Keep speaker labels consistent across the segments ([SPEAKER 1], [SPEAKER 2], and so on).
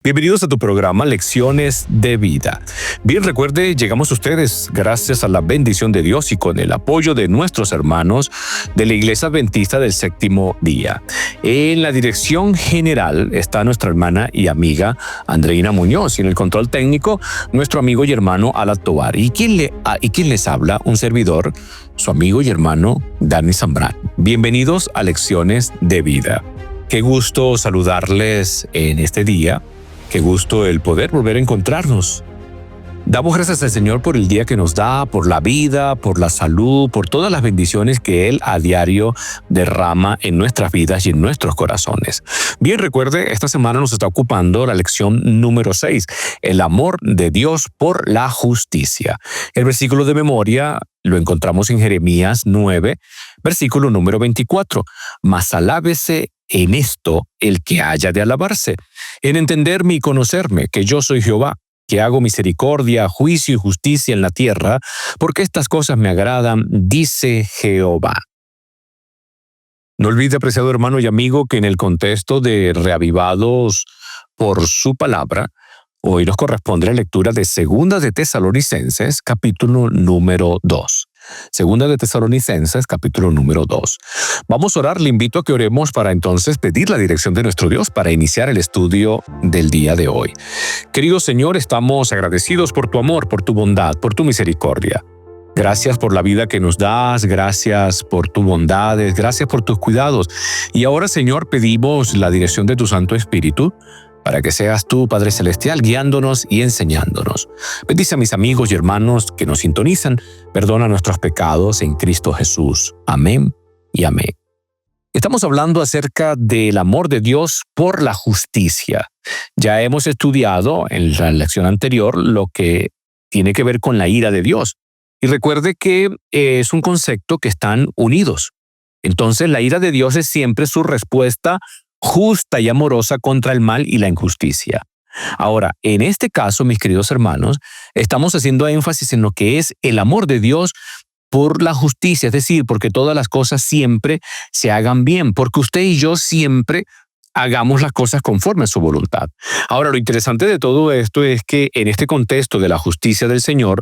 [SPEAKER 1] Bienvenidos a tu programa Lecciones de Vida. Bien, recuerde, llegamos a ustedes gracias a la bendición de Dios y con el apoyo de nuestros hermanos de la Iglesia Adventista del Séptimo Día. En la dirección general está nuestra hermana y amiga Andreina Muñoz y en el control técnico nuestro amigo y hermano Alat Tovar. ¿Y quién les habla? Un servidor, su amigo y hermano Dani Zambrán. Bienvenidos a Lecciones de Vida. Qué gusto saludarles en este día. Qué gusto el poder volver a encontrarnos. Damos gracias al Señor por el día que nos da, por la vida, por la salud, por todas las bendiciones que Él a diario derrama en nuestras vidas y en nuestros corazones. Bien, recuerde, esta semana nos está ocupando la lección número 6, el amor de Dios por la justicia. El versículo de memoria lo encontramos en Jeremías 9, versículo número 24. Mas alábese en esto el que haya de alabarse, en entenderme y conocerme, que yo soy Jehová, que hago misericordia, juicio y justicia en la tierra, porque estas cosas me agradan, dice Jehová. No olvide, apreciado hermano y amigo, que en el contexto de reavivados por su palabra, hoy nos corresponde la lectura de Segunda de Tesalonicenses, capítulo número 2. Segunda de Tesalonicenses, capítulo número 2. Vamos a orar, le invito a que oremos para entonces pedir la dirección de nuestro Dios para iniciar el estudio del día de hoy. Querido Señor, estamos agradecidos por tu amor, por tu bondad, por tu misericordia. Gracias por la vida que nos das, gracias por tus bondades, gracias por tus cuidados. Y ahora, Señor, pedimos la dirección de tu Santo Espíritu, para que seas tú, Padre Celestial, guiándonos y enseñándonos. Bendice a mis amigos y hermanos que nos sintonizan. Perdona nuestros pecados en Cristo Jesús. Amén y amén. Estamos hablando acerca del amor de Dios por la justicia. Ya hemos estudiado en la lección anterior lo que tiene que ver con la ira de Dios. Y recuerde que es un concepto que están unidos. Entonces, la ira de Dios es siempre su respuesta justa y amorosa contra el mal y la injusticia. Ahora, en este caso, mis queridos hermanos, estamos haciendo énfasis en lo que es el amor de Dios por la justicia, es decir, porque todas las cosas siempre se hagan bien, porque usted y yo siempre hagamos las cosas conforme a su voluntad. Ahora, lo interesante de todo esto es que en este contexto de la justicia del Señor,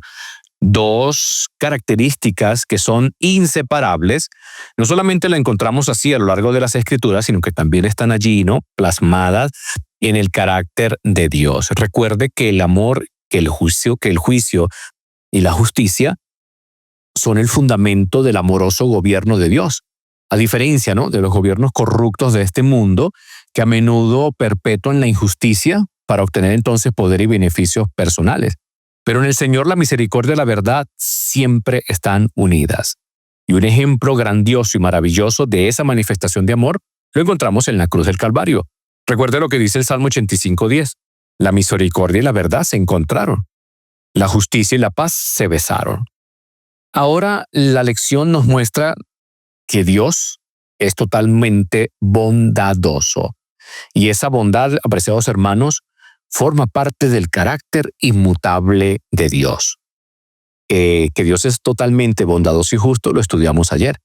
[SPEAKER 1] dos características que son inseparables, no solamente la encontramos así a lo largo de las Escrituras, sino que también están allí, ¿no?, plasmadas en el carácter de Dios. Recuerde que el amor, que el juicio y la justicia son el fundamento del amoroso gobierno de Dios. A diferencia, ¿no?, de los gobiernos corruptos de este mundo, que a menudo perpetúan la injusticia para obtener entonces poder y beneficios personales. Pero en el Señor la misericordia y la verdad siempre están unidas. Y un ejemplo grandioso y maravilloso de esa manifestación de amor lo encontramos en la cruz del Calvario. Recuerde lo que dice el Salmo 85:10. La misericordia y la verdad se encontraron. La justicia y la paz se besaron. Ahora la lección nos muestra que Dios es totalmente bondadoso. Y esa bondad, apreciados hermanos, forma parte del carácter inmutable de Dios. Que Dios es totalmente bondadoso y justo, lo estudiamos ayer.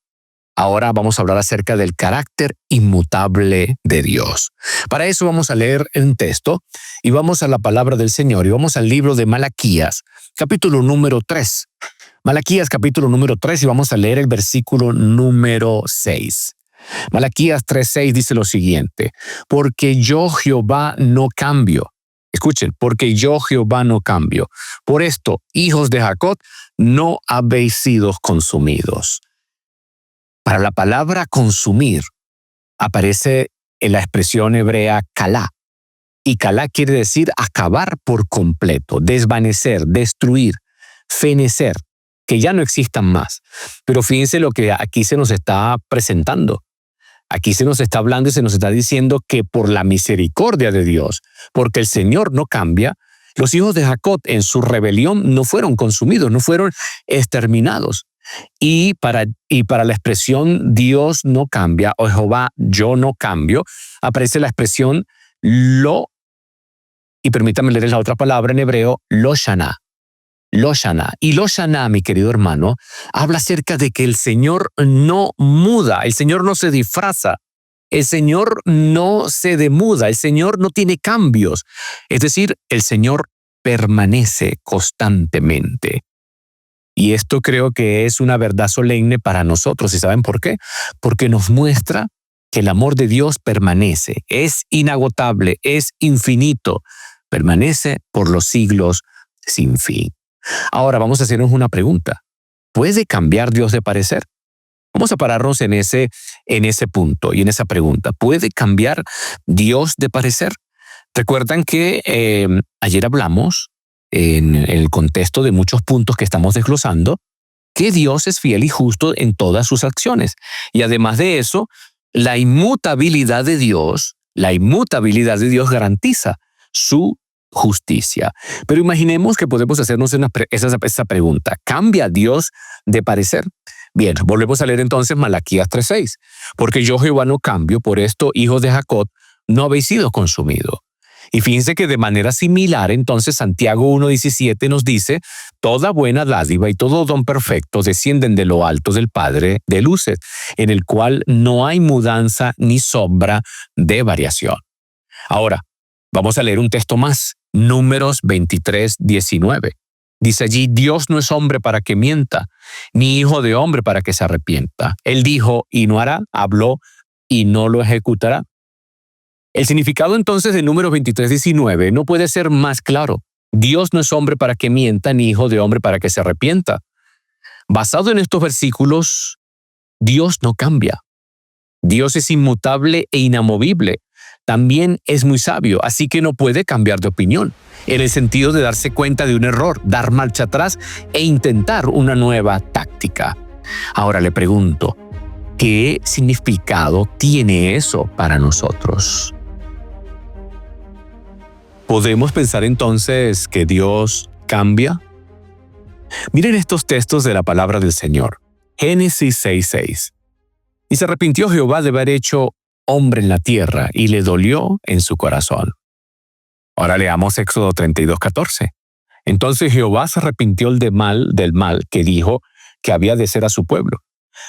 [SPEAKER 1] Ahora vamos a hablar acerca del carácter inmutable de Dios. Para eso vamos a leer un texto y vamos a la palabra del Señor y vamos al libro de Malaquías, capítulo número 3. Malaquías, capítulo número 3 y vamos a leer el versículo número 6. Malaquías 3:6 dice lo siguiente: porque yo Jehová no cambio. Escuchen, porque yo Jehová no cambio. Por esto, hijos de Jacob, no habéis sido consumidos. Para la palabra consumir aparece en la expresión hebrea kalá. Y kalá quiere decir acabar por completo, desvanecer, destruir, fenecer, que ya no existan más. Pero fíjense lo que aquí se nos está presentando. Aquí se nos está hablando y se nos está diciendo que por la misericordia de Dios, porque el Señor no cambia, los hijos de Jacob en su rebelión no fueron consumidos, no fueron exterminados. Y para la expresión Dios no cambia o Jehová yo no cambio, aparece la expresión lo, y permítame leer la otra palabra en hebreo, lo shana. Lo Shana. Y Lo Shana, mi querido hermano, habla acerca de que el Señor no muda, el Señor no se disfraza. El Señor no se demuda, el Señor no tiene cambios. Es decir, el Señor permanece constantemente. Y esto creo que es una verdad solemne para nosotros. ¿Y saben por qué? Porque nos muestra que el amor de Dios permanece, es inagotable, es infinito, permanece por los siglos sin fin. Ahora vamos a hacernos una pregunta. ¿Puede cambiar Dios de parecer? Vamos a pararnos en ese punto y en esa pregunta. ¿Puede cambiar Dios de parecer? Recuerdan que ayer hablamos, en el contexto de muchos puntos que estamos desglosando, que Dios es fiel y justo en todas sus acciones. Y además de eso, la inmutabilidad de Dios garantiza su justicia. Pero imaginemos que podemos hacernos esa pregunta. ¿Cambia Dios de parecer? Bien, volvemos a leer entonces Malaquías 3:6. Porque yo Jehová no cambio, por esto, hijos de Jacob, no habéis sido consumidos. Y fíjense que de manera similar, entonces Santiago 1:17 nos dice, toda buena dádiva y todo don perfecto descienden de lo alto del Padre de luces, en el cual no hay mudanza ni sombra de variación. Ahora, vamos a leer un texto más, Números 23:19. Dice allí, Dios no es hombre para que mienta, ni hijo de hombre para que se arrepienta. Él dijo y no hará, habló y no lo ejecutará. El significado entonces de Números 23:19 no puede ser más claro. Dios no es hombre para que mienta, ni hijo de hombre para que se arrepienta. Basado en estos versículos, Dios no cambia. Dios es inmutable e inamovible. También es muy sabio, así que no puede cambiar de opinión, en el sentido de darse cuenta de un error, dar marcha atrás e intentar una nueva táctica. Ahora le pregunto, ¿qué significado tiene eso para nosotros? ¿Podemos pensar entonces que Dios cambia? Miren estos textos de la palabra del Señor. Génesis 6:6. Y se arrepintió Jehová de haber hecho hombre en la tierra y le dolió en su corazón. Ahora leamos Éxodo 32:14. Entonces Jehová se arrepintió del mal que dijo que había de hacer a su pueblo.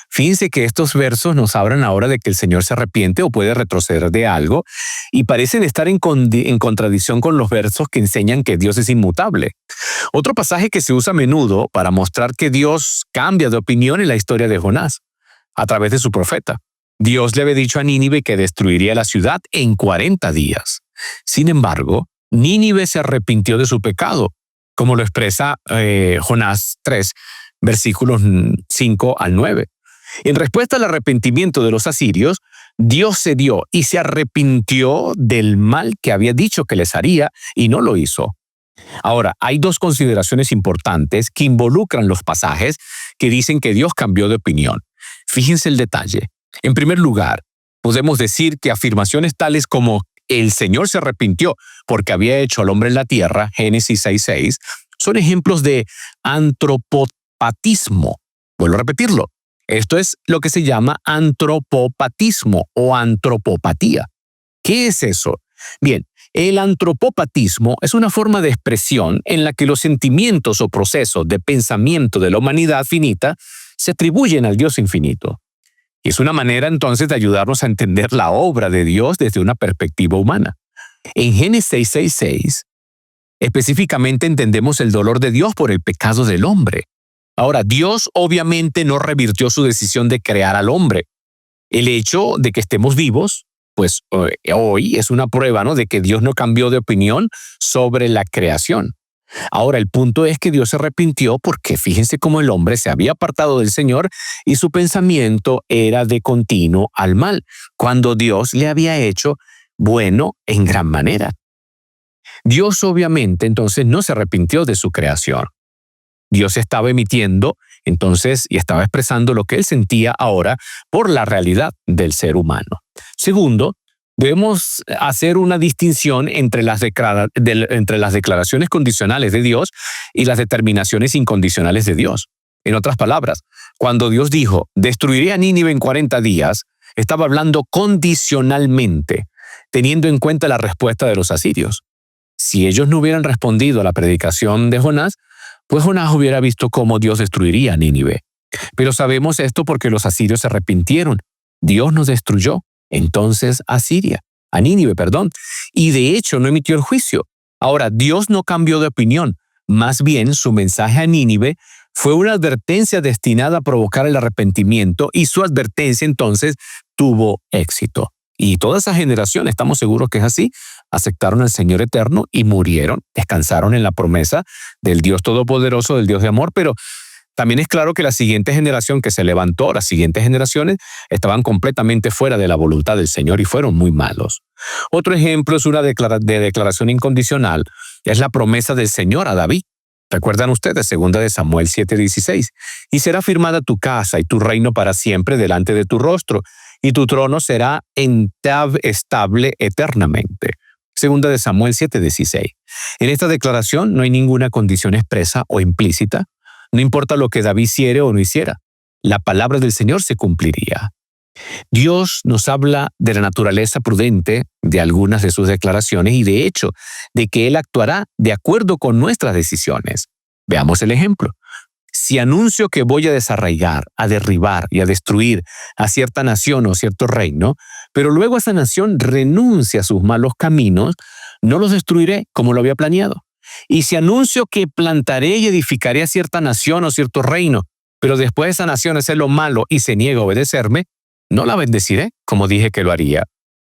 [SPEAKER 1] Fíjense que estos versos nos hablan ahora de que el Señor se arrepiente o puede retroceder de algo y parecen estar en contradicción con los versos que enseñan que Dios es inmutable. Otro pasaje que se usa a menudo para mostrar que Dios cambia de opinión es la historia de Jonás, a través de su profeta. Dios le había dicho a Nínive que destruiría la ciudad en 40 días. Sin embargo, Nínive se arrepintió de su pecado, como lo expresa Jonás 3, versículos 5 al 9. En respuesta al arrepentimiento de los asirios, Dios cedió y se arrepintió del mal que había dicho que les haría y no lo hizo. Ahora, hay dos consideraciones importantes que involucran los pasajes que dicen que Dios cambió de opinión. Fíjense el detalle. En primer lugar, podemos decir que afirmaciones tales como el Señor se arrepintió porque había hecho al hombre en la tierra, Génesis 6:6, son ejemplos de antropopatismo. Vuelvo a repetirlo. Esto es lo que se llama antropopatismo o antropopatía. ¿Qué es eso? Bien, el antropopatismo es una forma de expresión en la que los sentimientos o procesos de pensamiento de la humanidad finita se atribuyen al Dios infinito. Y es una manera entonces de ayudarnos a entender la obra de Dios desde una perspectiva humana. En Génesis 6:6, específicamente entendemos el dolor de Dios por el pecado del hombre. Ahora, Dios obviamente no revirtió su decisión de crear al hombre. El hecho de que estemos vivos, pues hoy es una prueba, ¿no?, de que Dios no cambió de opinión sobre la creación. Ahora, el punto es que Dios se arrepintió porque fíjense cómo el hombre se había apartado del Señor y su pensamiento era de continuo al mal, cuando Dios le había hecho bueno en gran manera. Dios obviamente entonces no se arrepintió de su creación. Dios estaba emitiendo entonces y estaba expresando lo que él sentía ahora por la realidad del ser humano. Segundo, debemos hacer una distinción entre las declaraciones condicionales de Dios y las determinaciones incondicionales de Dios. En otras palabras, cuando Dios dijo, destruiré a Nínive en 40 días, estaba hablando condicionalmente, teniendo en cuenta la respuesta de los asirios. Si ellos no hubieran respondido a la predicación de Jonás, pues Jonás hubiera visto cómo Dios destruiría a Nínive. Pero sabemos esto porque los asirios se arrepintieron. Dios nos destruyó. entonces a Nínive, perdón, y de hecho no emitió el juicio. Ahora, Dios no cambió de opinión, más bien su mensaje a Nínive fue una advertencia destinada a provocar el arrepentimiento y su advertencia entonces tuvo éxito. Y toda esa generación, estamos seguros que es así, aceptaron al Señor eterno y murieron, descansaron en la promesa del Dios Todopoderoso, del Dios de amor, pero también es claro que la siguiente generación que se levantó, las siguientes generaciones, estaban completamente fuera de la voluntad del Señor y fueron muy malos. Otro ejemplo es una declaración incondicional, es la promesa del Señor a David. ¿Recuerdan ustedes? 2 de Samuel 7:16. Y será firmada tu casa y tu reino para siempre delante de tu rostro, y tu trono será estable eternamente. 2 de Samuel 7:16. En esta declaración no hay ninguna condición expresa o implícita. No importa lo que David hiciera o no hiciera, la palabra del Señor se cumpliría. Dios nos habla de la naturaleza prudente de algunas de sus declaraciones y de hecho de que Él actuará de acuerdo con nuestras decisiones. Veamos el ejemplo. Si anuncio que voy a desarraigar, a derribar y a destruir a cierta nación o cierto reino, pero luego esa nación renuncia a sus malos caminos, no los destruiré como lo había planeado. Y si anuncio que plantaré y edificaré a cierta nación o cierto reino, pero después esa nación hace lo malo y se niega a obedecerme, no la bendeciré como dije que lo haría.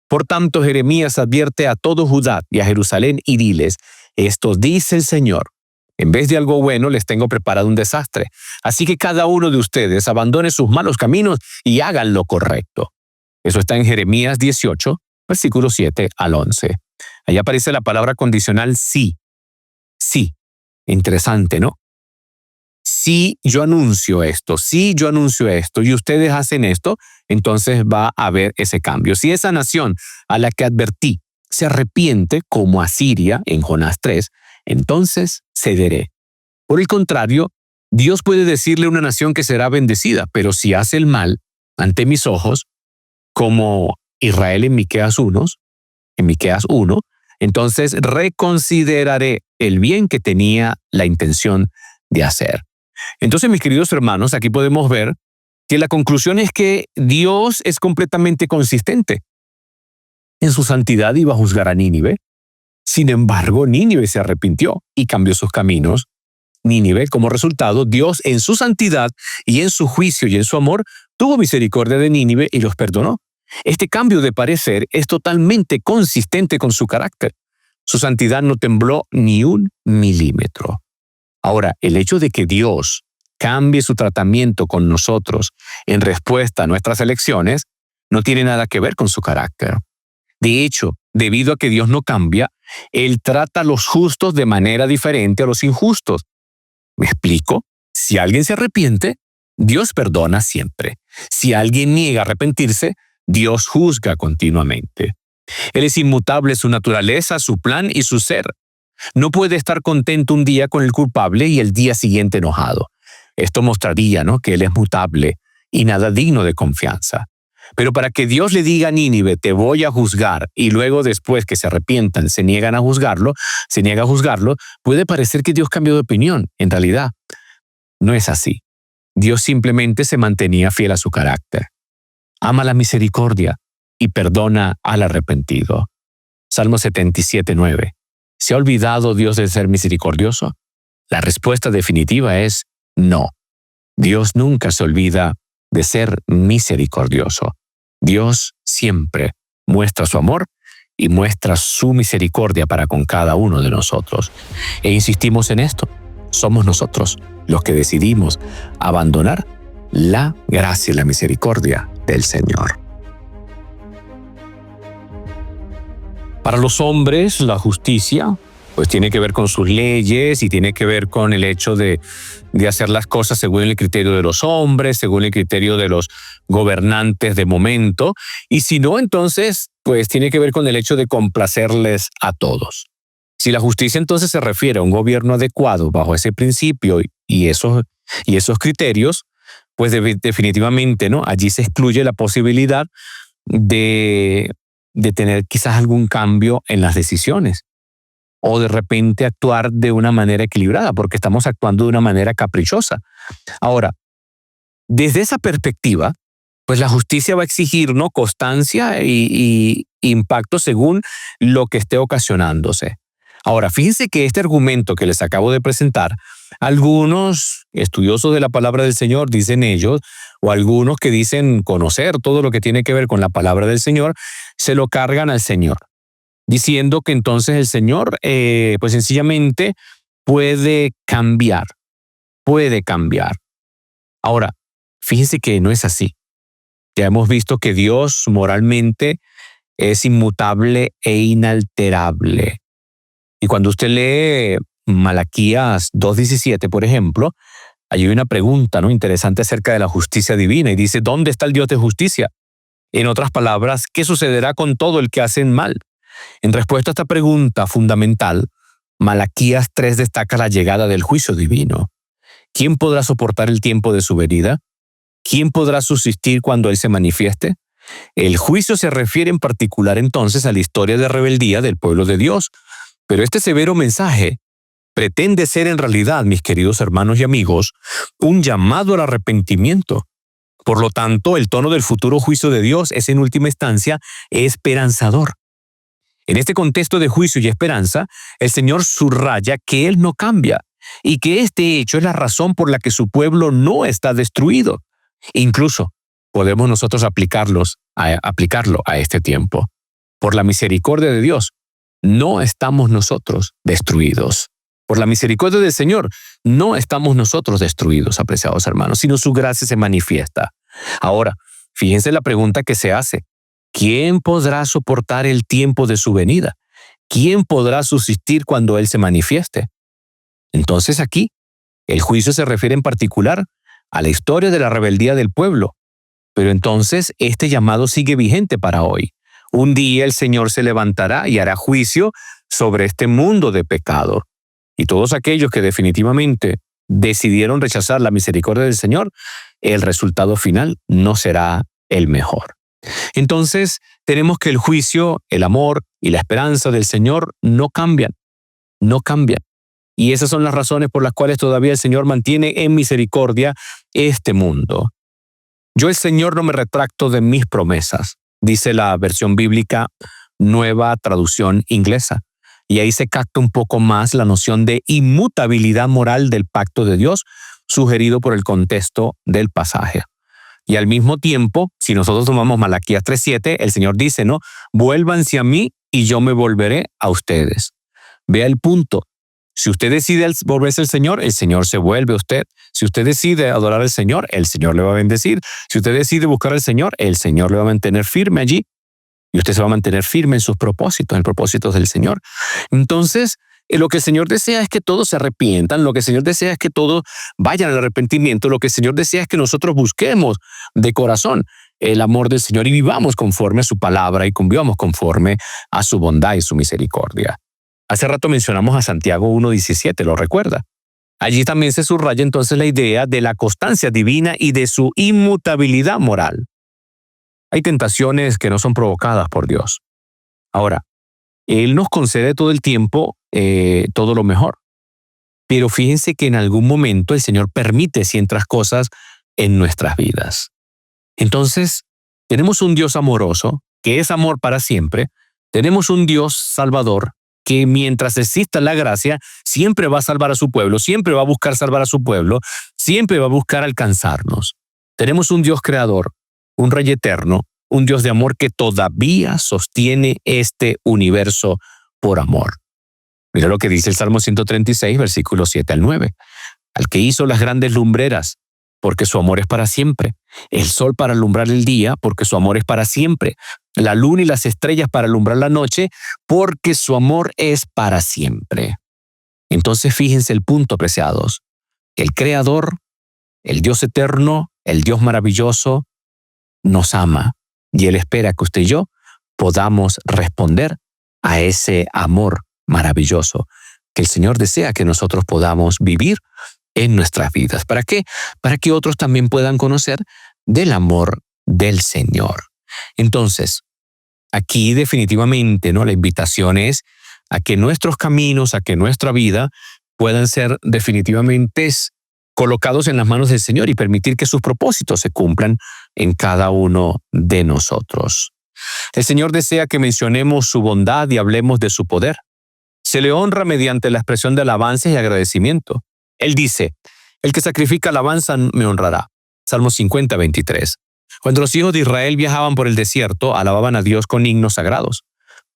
[SPEAKER 1] Por tanto, Jeremías advierte a todo Judá y a Jerusalén y diles, esto dice el Señor. En vez de algo bueno, les tengo preparado un desastre. Así que cada uno de ustedes abandone sus malos caminos y hagan lo correcto. Eso está en Jeremías 18, versículos 7 al 11. Allá aparece la palabra condicional sí. Sí. Interesante, ¿no? Si yo anuncio esto y ustedes hacen esto, entonces va a haber ese cambio. Si esa nación a la que advertí se arrepiente, como Asiria en Jonás 3, entonces cederé. Por el contrario, Dios puede decirle a una nación que será bendecida, pero si hace el mal ante mis ojos, como Israel en Miqueas 1, entonces reconsideraré el bien que tenía la intención de hacer. Entonces, mis queridos hermanos, aquí podemos ver que la conclusión es que Dios es completamente consistente. En su santidad iba a juzgar a Nínive. Sin embargo, Nínive se arrepintió y cambió sus caminos. Nínive, como resultado, Dios en su santidad y en su juicio y en su amor, tuvo misericordia de Nínive y los perdonó. Este cambio de parecer es totalmente consistente con su carácter. Su santidad no tembló ni un milímetro. Ahora, el hecho de que Dios cambie su tratamiento con nosotros en respuesta a nuestras elecciones no tiene nada que ver con su carácter. De hecho, debido a que Dios no cambia, Él trata a los justos de manera diferente a los injustos. ¿Me explico? Si alguien se arrepiente, Dios perdona siempre. Si alguien niega arrepentirse, Dios juzga continuamente. Él es inmutable su naturaleza, su plan y su ser. No puede estar contento un día con el culpable y el día siguiente enojado. Esto mostraría, ¿no?, que Él es mutable y nada digno de confianza. Pero para que Dios le diga a Nínive, te voy a juzgar, y luego después que se arrepientan, se niega a juzgarlo, puede parecer que Dios cambió de opinión. En realidad, no es así. Dios simplemente se mantenía fiel a su carácter. Ama la misericordia y perdona al arrepentido. Salmo 77:9. ¿Se ha olvidado Dios de ser misericordioso? La respuesta definitiva es no. Dios nunca se olvida de ser misericordioso. Dios siempre muestra su amor y muestra su misericordia para con cada uno de nosotros. E insistimos en esto. Somos nosotros los que decidimos abandonar la gracia y la misericordia del Señor. Para los hombres, la justicia pues tiene que ver con sus leyes y tiene que ver con el hecho de hacer las cosas según el criterio de los hombres, según el criterio de los gobernantes de momento. Y si no, entonces, pues tiene que ver con el hecho de complacerles a todos. Si la justicia entonces se refiere a un gobierno adecuado bajo ese principio y esos criterios, pues definitivamente, ¿no?, allí se excluye la posibilidad de tener quizás algún cambio en las decisiones o de repente actuar de una manera equilibrada, porque estamos actuando de una manera caprichosa. Ahora, desde esa perspectiva, pues la justicia va a exigir, ¿no?, constancia y impacto según lo que esté ocasionándose. Ahora, fíjense que este argumento que les acabo de presentar, algunos estudiosos de la palabra del Señor, dicen ellos, o algunos que dicen conocer todo lo que tiene que ver con la palabra del Señor, se lo cargan al Señor, diciendo que entonces el Señor, pues sencillamente puede cambiar, puede cambiar. Ahora, fíjense que no es así. Ya hemos visto que Dios moralmente es inmutable e inalterable. Y cuando usted lee Malaquías 2:17, por ejemplo, allí hay una pregunta, ¿no?, interesante acerca de la justicia divina y dice, ¿dónde está el Dios de justicia? En otras palabras, ¿qué sucederá con todo el que hacen mal? En respuesta a esta pregunta fundamental, Malaquías 3 destaca la llegada del juicio divino. ¿Quién podrá soportar el tiempo de su venida? ¿Quién podrá subsistir cuando Él se manifieste? El juicio se refiere en particular entonces a la historia de rebeldía del pueblo de Dios. Pero este severo mensaje pretende ser en realidad, mis queridos hermanos y amigos, un llamado al arrepentimiento. Por lo tanto, el tono del futuro juicio de Dios es en última instancia esperanzador. En este contexto de juicio y esperanza, el Señor subraya que Él no cambia y que este hecho es la razón por la que su pueblo no está destruido. Incluso podemos nosotros aplicarlo a este tiempo. Por la misericordia de Dios, no estamos nosotros destruidos. Por la misericordia del Señor, no estamos nosotros destruidos, apreciados hermanos, sino su gracia se manifiesta. Ahora, fíjense la pregunta que se hace. ¿Quién podrá soportar el tiempo de su venida? ¿Quién podrá subsistir cuando Él se manifieste? Entonces aquí, el juicio se refiere en particular a la historia de la rebeldía del pueblo. Pero entonces este llamado sigue vigente para hoy. Un día el Señor se levantará y hará juicio sobre este mundo de pecado. Y todos aquellos que definitivamente decidieron rechazar la misericordia del Señor, el resultado final no será el mejor. Entonces, tenemos que el juicio, el amor y la esperanza del Señor no cambian, no cambian. Y esas son las razones por las cuales todavía el Señor mantiene en misericordia este mundo. Yo, el Señor, no me retracto de mis promesas, dice la versión bíblica Nueva Traducción Inglesa. Y ahí se capta un poco más la noción de inmutabilidad moral del pacto de Dios, sugerido por el contexto del pasaje. Y al mismo tiempo, si nosotros tomamos Malaquías 3:7, el Señor dice, ¿no?, vuélvanse a mí y yo me volveré a ustedes. Vea el punto. Si usted decide volverse al Señor, el Señor se vuelve a usted. Si usted decide adorar al Señor, el Señor le va a bendecir. Si usted decide buscar al Señor, el Señor le va a mantener firme allí. Y usted se va a mantener firme en sus propósitos, en propósitos del Señor. Entonces, lo que el Señor desea es que todos se arrepientan, lo que el Señor desea es que todos vayan al arrepentimiento, lo que el Señor desea es que nosotros busquemos de corazón el amor del Señor y vivamos conforme a su palabra y vivamos conforme a su bondad y su misericordia. Hace rato mencionamos a Santiago 1:17, ¿lo recuerda? Allí también se subraya entonces la idea de la constancia divina y de su inmutabilidad moral. Hay tentaciones que no son provocadas por Dios. Ahora, Él nos concede todo el tiempo todo lo mejor. Pero fíjense que en algún momento el Señor permite ciertas cosas en nuestras vidas. Entonces, tenemos un Dios amoroso, que es amor para siempre. Tenemos un Dios salvador, que mientras exista la gracia, siempre va a salvar a su pueblo, siempre va a buscar salvar a su pueblo, siempre va a buscar alcanzarnos. Tenemos un Dios creador, un Rey eterno, un Dios de amor que todavía sostiene este universo por amor. Mira lo que dice el Salmo 136, versículos 7 al 9. Al que hizo las grandes lumbreras, porque su amor es para siempre. El sol para alumbrar el día, porque su amor es para siempre. La luna y las estrellas para alumbrar la noche, porque su amor es para siempre. Entonces fíjense el punto, apreciados. El Creador, el Dios eterno, el Dios maravilloso, nos ama y Él espera que usted y yo podamos responder a ese amor maravilloso que el Señor desea que nosotros podamos vivir en nuestras vidas. ¿Para qué? Para que otros también puedan conocer del amor del Señor. Entonces, aquí definitivamente, ¿no?, la invitación es a que nuestros caminos, a que nuestra vida puedan ser definitivamente colocados en las manos del Señor y permitir que sus propósitos se cumplan en cada uno de nosotros. El Señor desea que mencionemos su bondad y hablemos de su poder. Se le honra mediante la expresión de alabanza y agradecimiento. Él dice, el que sacrifica alabanza me honrará. Salmo 50, 23. Cuando los hijos de Israel viajaban por el desierto, alababan a Dios con himnos sagrados.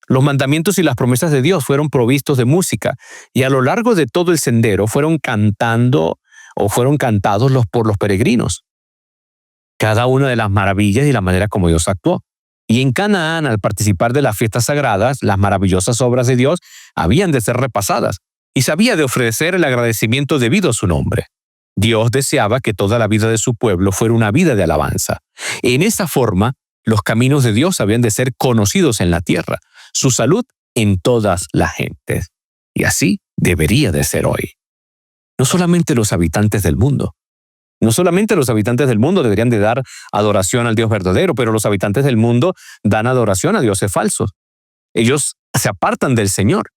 [SPEAKER 1] Los mandamientos y las promesas de Dios fueron provistos de música y a lo largo de todo el sendero fueron cantados por los peregrinos. Cada una de las maravillas y la manera como Dios actuó. Y en Canaán, al participar de las fiestas sagradas, las maravillosas obras de Dios habían de ser repasadas y se había de ofrecer el agradecimiento debido a su nombre. Dios deseaba que toda la vida de su pueblo fuera una vida de alabanza. En esa forma, los caminos de Dios habían de ser conocidos en la tierra, su salud en todas las gentes. Y así debería de ser hoy. No solamente los habitantes del mundo. No solamente los habitantes del mundo deberían de dar adoración al Dios verdadero, pero los habitantes del mundo dan adoración a dioses falsos. Ellos se apartan del Señor.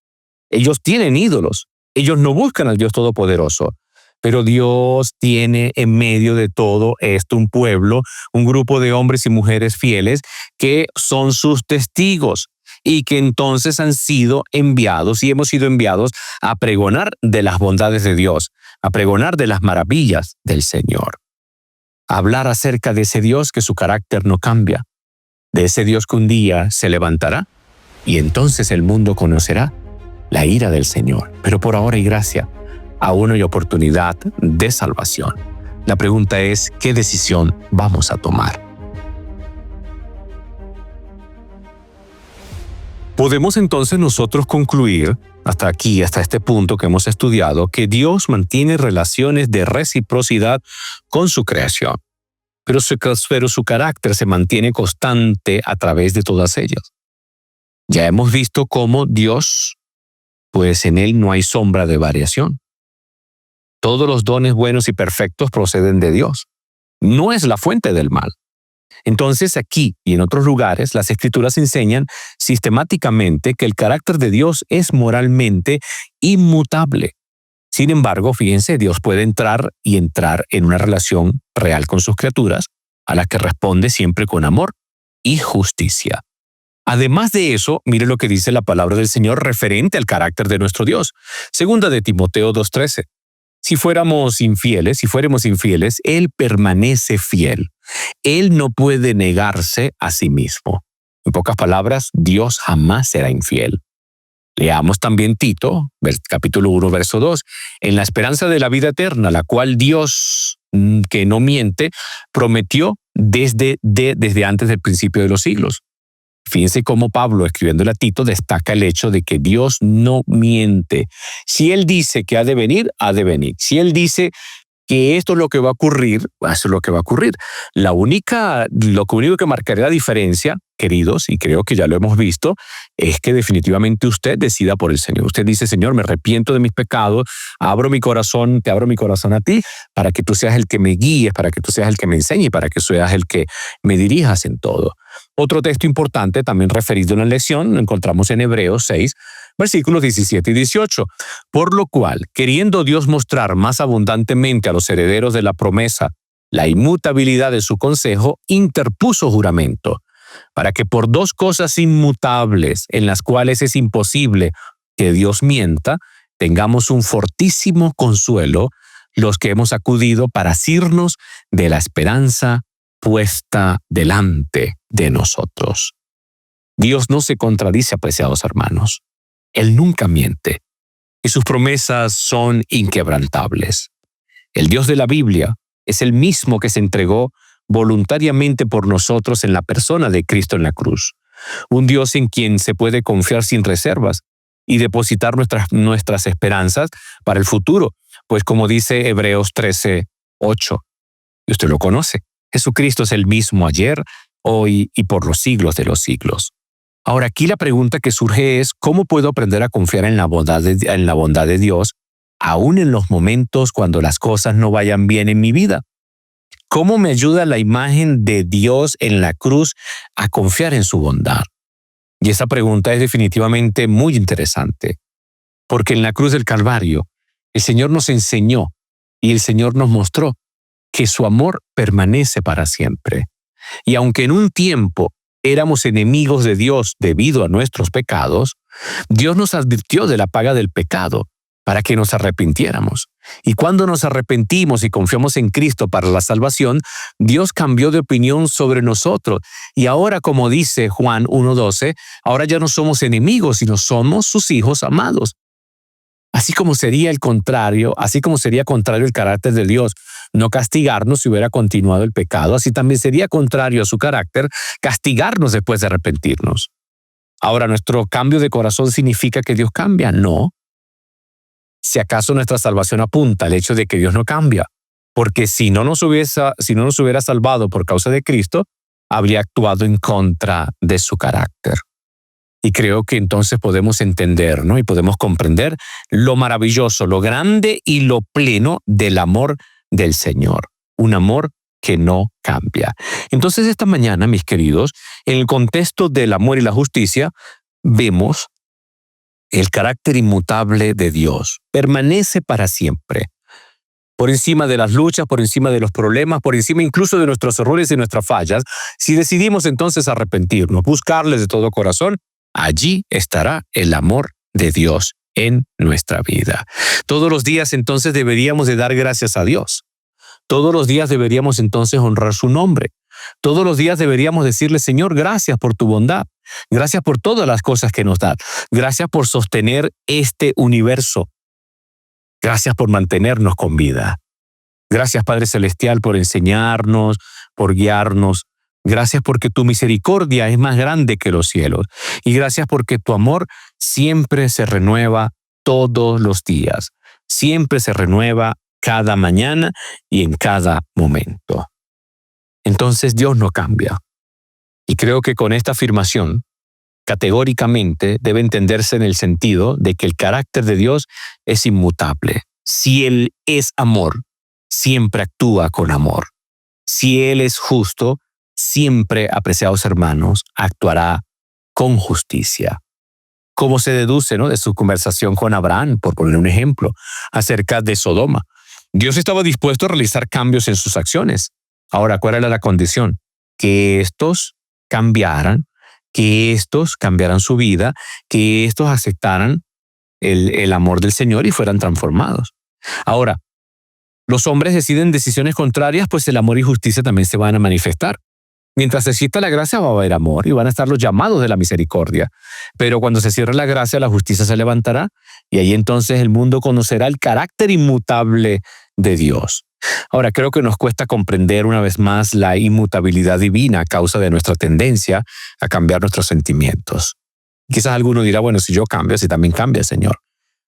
[SPEAKER 1] Ellos tienen ídolos. Ellos no buscan al Dios Todopoderoso. Pero Dios tiene en medio de todo esto un pueblo, un grupo de hombres y mujeres fieles que son sus testigos y que entonces han sido enviados y hemos sido enviados a pregonar de las bondades de Dios, a pregonar de las maravillas del Señor. A hablar acerca de ese Dios que su carácter no cambia, de ese Dios que un día se levantará y entonces el mundo conocerá la ira del Señor. Pero por ahora y gracia, aún hay oportunidad de salvación. La pregunta es, ¿qué decisión vamos a tomar? Podemos entonces nosotros concluir, hasta aquí, hasta este punto que hemos estudiado, que Dios mantiene relaciones de reciprocidad con su creación, pero su carácter se mantiene constante a través de todas ellas. Ya hemos visto cómo Dios, pues en Él no hay sombra de variación. Todos los dones buenos y perfectos proceden de Dios. No es la fuente del mal. Entonces aquí y en otros lugares las Escrituras enseñan sistemáticamente que el carácter de Dios es moralmente inmutable. Sin embargo, fíjense, Dios puede entrar en una relación real con sus criaturas, a las que responde siempre con amor y justicia. Además de eso, mire lo que dice la palabra del Señor referente al carácter de nuestro Dios. Segunda de Timoteo 2:13. Si fuéramos infieles, Él permanece fiel. Él no puede negarse a sí mismo. En pocas palabras, Dios jamás será infiel. Leamos también Tito, capítulo 1, verso 2. En la esperanza de la vida eterna, la cual Dios, que no miente, prometió desde antes del principio de los siglos. Fíjense cómo Pablo, escribiéndole a Tito, destaca el hecho de que Dios no miente. Si Él dice que ha de venir, ha de venir. Si Él dice que esto es lo que va a ocurrir, eso es lo que va a ocurrir. Lo único que marcaría la diferencia, queridos, y creo que ya lo hemos visto, es que definitivamente usted decida por el Señor. Usted dice, Señor, me arrepiento de mis pecados, te abro mi corazón a ti, para que tú seas el que me guíes, para que tú seas el que me enseñe, para que seas el que me dirijas en todo. Otro texto importante, también referido en la lección, lo encontramos en Hebreos 6, versículos 17 y 18. Por lo cual, queriendo Dios mostrar más abundantemente a los herederos de la promesa la inmutabilidad de su consejo, interpuso juramento, para que por dos cosas inmutables, en las cuales es imposible que Dios mienta, tengamos un fortísimo consuelo los que hemos acudido para asirnos de la esperanza puesta delante de nosotros. Dios no se contradice, apreciados hermanos. Él nunca miente y sus promesas son inquebrantables. El Dios de la Biblia es el mismo que se entregó voluntariamente por nosotros en la persona de Cristo en la cruz. Un Dios en quien se puede confiar sin reservas y depositar nuestras esperanzas para el futuro, pues como dice Hebreos 13:8, y usted lo conoce, Jesucristo es el mismo ayer, hoy y por los siglos de los siglos. Ahora aquí la pregunta que surge es, ¿cómo puedo aprender a confiar en la bondad de Dios, aún en los momentos cuando las cosas no vayan bien en mi vida? ¿Cómo me ayuda la imagen de Dios en la cruz a confiar en su bondad? Y esa pregunta es definitivamente muy interesante, porque en la cruz del Calvario, el Señor nos enseñó y el Señor nos mostró que su amor permanece para siempre. Y aunque en un tiempo éramos enemigos de Dios debido a nuestros pecados, Dios nos advirtió de la paga del pecado para que nos arrepintiéramos. Y cuando nos arrepentimos y confiamos en Cristo para la salvación, Dios cambió de opinión sobre nosotros. Y ahora, como dice Juan 1:12, ahora ya no somos enemigos, sino somos sus hijos amados. Así como sería contrario el carácter de Dios no castigarnos si hubiera continuado el pecado, así también sería contrario a su carácter castigarnos después de arrepentirnos. Ahora, ¿nuestro cambio de corazón significa que Dios cambia? No. Si acaso nuestra salvación apunta al hecho de que Dios no cambia, porque si no nos hubiera salvado por causa de Cristo, habría actuado en contra de su carácter. Y creo que entonces podemos entender, ¿no? Y podemos comprender lo maravilloso, lo grande y lo pleno del amor del Señor. Un amor que no cambia. Entonces, esta mañana, mis queridos, en el contexto del amor y la justicia, vemos el carácter inmutable de Dios. Permanece para siempre. Por encima de las luchas, por encima de los problemas, por encima incluso de nuestros errores y nuestras fallas, si decidimos entonces arrepentirnos, buscarles de todo corazón, allí estará el amor de Dios en nuestra vida. Todos los días entonces deberíamos de dar gracias a Dios. Todos los días deberíamos entonces honrar su nombre. Todos los días deberíamos decirle, Señor, gracias por tu bondad. Gracias por todas las cosas que nos das. Gracias por sostener este universo. Gracias por mantenernos con vida. Gracias, Padre Celestial, por enseñarnos, por guiarnos. Gracias porque tu misericordia es más grande que los cielos. Y gracias porque tu amor siempre se renueva todos los días. Siempre se renueva cada mañana y en cada momento. Entonces Dios no cambia. Y creo que con esta afirmación, categóricamente debe entenderse en el sentido de que el carácter de Dios es inmutable. Si Él es amor, siempre actúa con amor. Si Él es justo, siempre, apreciados hermanos, actuará con justicia. Como se deduce, ¿no?, de su conversación con Abraham, por poner un ejemplo, acerca de Sodoma. Dios estaba dispuesto a realizar cambios en sus acciones. Ahora, ¿cuál era la condición? Que estos cambiaran, que estos cambiaran su vida, que estos aceptaran el amor del Señor y fueran transformados. Ahora, los hombres deciden decisiones contrarias, pues el amor y justicia también se van a manifestar. Mientras se exista la gracia va a haber amor y van a estar los llamados de la misericordia. Pero cuando se cierre la gracia, la justicia se levantará y ahí entonces el mundo conocerá el carácter inmutable de Dios. Ahora, creo que nos cuesta comprender una vez más la inmutabilidad divina a causa de nuestra tendencia a cambiar nuestros sentimientos. Quizás alguno dirá, bueno, si yo cambio, si también cambia, Señor.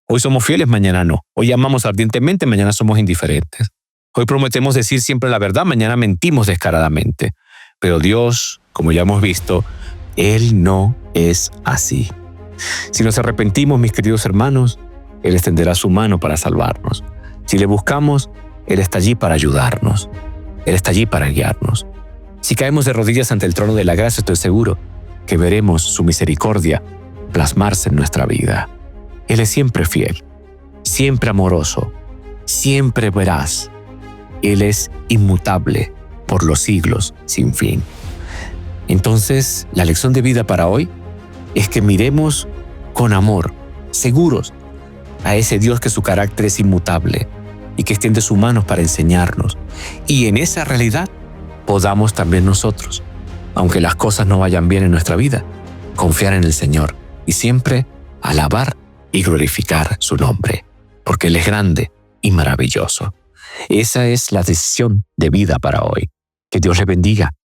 [SPEAKER 1] Hoy somos fieles, mañana no. Hoy amamos ardientemente, mañana somos indiferentes. Hoy prometemos decir siempre la verdad, mañana mentimos descaradamente. Pero Dios, como ya hemos visto, Él no es así. Si nos arrepentimos, mis queridos hermanos, Él extenderá su mano para salvarnos. Si le buscamos, Él está allí para ayudarnos. Él está allí para guiarnos. Si caemos de rodillas ante el trono de la gracia, estoy seguro que veremos su misericordia plasmarse en nuestra vida. Él es siempre fiel, siempre amoroso, siempre veraz. Él es inmutable por los siglos sin fin. Entonces, la lección de vida para hoy es que miremos con amor, seguros, a ese Dios que su carácter es inmutable y que extiende sus manos para enseñarnos. Y en esa realidad podamos también nosotros, aunque las cosas no vayan bien en nuestra vida, confiar en el Señor y siempre alabar y glorificar su nombre, porque Él es grande y maravilloso. Esa es la decisión de vida para hoy. Que Dios le bendiga